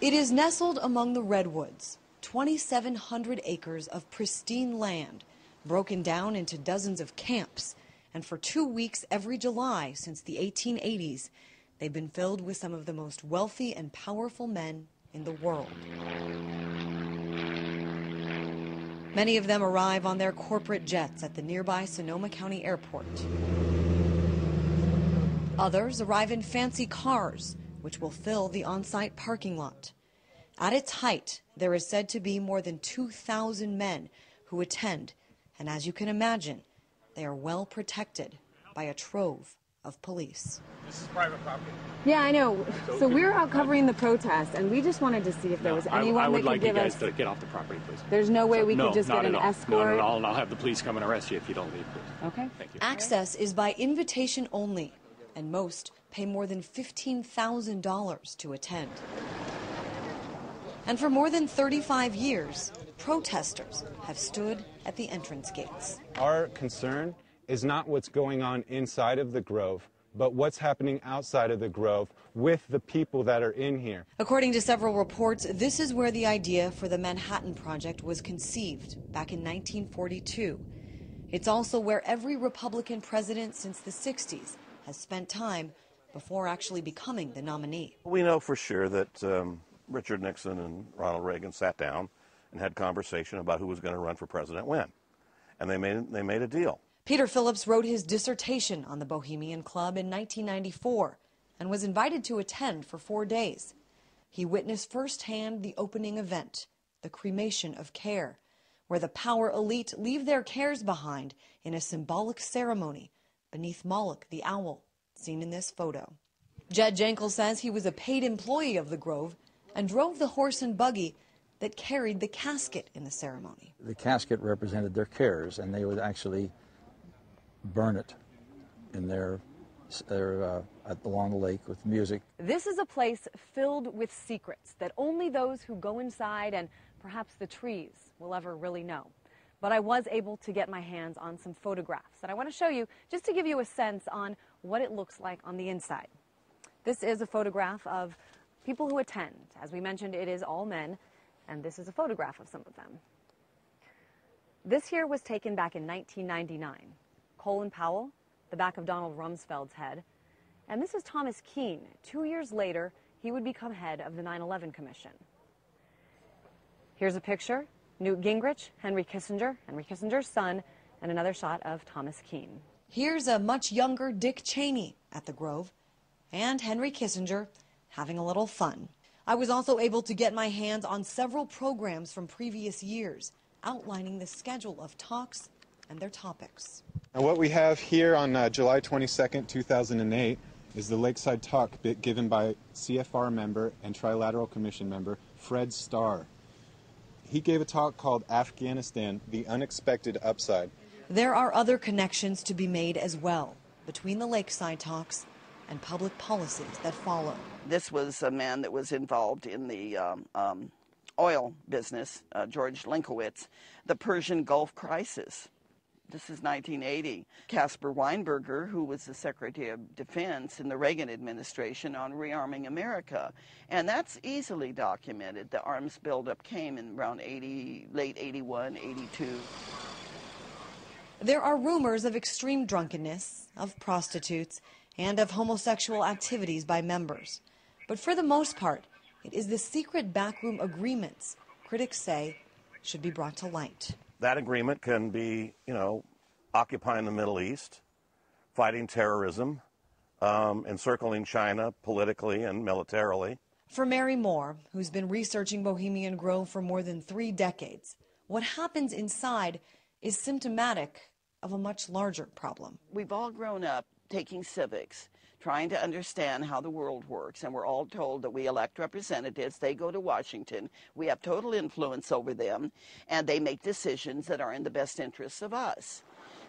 It is nestled among the redwoods, 2,700 acres of pristine land, broken down into dozens of camps. And for 2 weeks every July since the 1880s, they've been filled with some of the most wealthy and powerful men in the world. Many of them arrive on their corporate jets at the nearby Sonoma County Airport. Others arrive in fancy cars, which will fill the on-site parking lot. At its height, there is said to be more than 2,000 men who attend, and as you can imagine, they are well protected by a trove of police. This is private property. Yeah, I know. So we're out covering the protest, and we just wanted to see if there was anyone that could give us... I would like you guys to get off the property, please. There's no way we could just get an escort? No, not at all, and I'll have the police come and arrest you if you don't leave, please. Okay. Thank you. Access is by invitation only, and most pay more than $15,000 to attend. And for more than 35 years, protesters have stood at the entrance gates. Our concern is not what's going on inside of the Grove, but what's happening outside of the Grove with the people that are in here. According to several reports, this is where the idea for the Manhattan Project was conceived back in 1942. It's also where every Republican president since the 60s has spent time before actually becoming the nominee. We know for sure that Richard Nixon and Ronald Reagan sat down and had conversation about who was going to run for president when, and they made a deal. Peter Phillips wrote his dissertation on the Bohemian Club in 1994 and was invited to attend for 4 days. He witnessed firsthand the opening event, the cremation of care, where the power elite leave their cares behind in a symbolic ceremony beneath Moloch the owl, seen in this photo. Jed Jankel says he was a paid employee of the Grove and drove the horse and buggy that carried the casket in the ceremony. The casket represented their cares, and they would actually burn it in along the lake with music. This is a place filled with secrets that only those who go inside and perhaps the trees will ever really know. But I was able to get my hands on some photographs that I want to show you just to give you a sense on what it looks like on the inside. This is a photograph of people who attend. As we mentioned, it is all men, and this is a photograph of some of them. This here was taken back in 1999. Colin Powell, the back of Donald Rumsfeld's head. And this is Thomas Keane. 2 years later, he would become head of the 9/11 Commission. Here's a picture. Newt Gingrich, Henry Kissinger's son, and another shot of Thomas Keane. Here's a much younger Dick Cheney at the Grove, and Henry Kissinger having a little fun. I was also able to get my hands on several programs from previous years, outlining the schedule of talks and their topics. And what we have here on July 22nd, 2008, is the Lakeside Talk given by CFR member and Trilateral Commission member Fred Starr. He gave a talk called Afghanistan, the Unexpected Upside. There are other connections to be made as well between the Lakeside Talks and public policies that follow. This was a man that was involved in the oil business, George Linkowitz, the Persian Gulf crisis. This is 1980. Caspar Weinberger, who was the Secretary of Defense in the Reagan administration on rearming America. And that's easily documented. The arms buildup came in around late 81, 82. There are rumors of extreme drunkenness, of prostitutes, and of homosexual activities by members. But for the most part, it is the secret backroom agreements critics say should be brought to light. That agreement can be, occupying the Middle East, fighting terrorism, encircling China politically and militarily. For Mary Moore, who's been researching Bohemian Grove for more than 3 decades, what happens inside is symptomatic of a much larger problem. We've all grown up taking civics, trying to understand how the world works, and we're all told that we elect representatives, they go to Washington, we have total influence over them, and they make decisions that are in the best interests of us.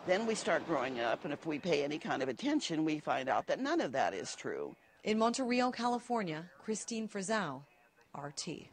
Then we start growing up, and if we pay any kind of attention, we find out that none of that is true. In Monterey, California, Christine Frizzau, RT.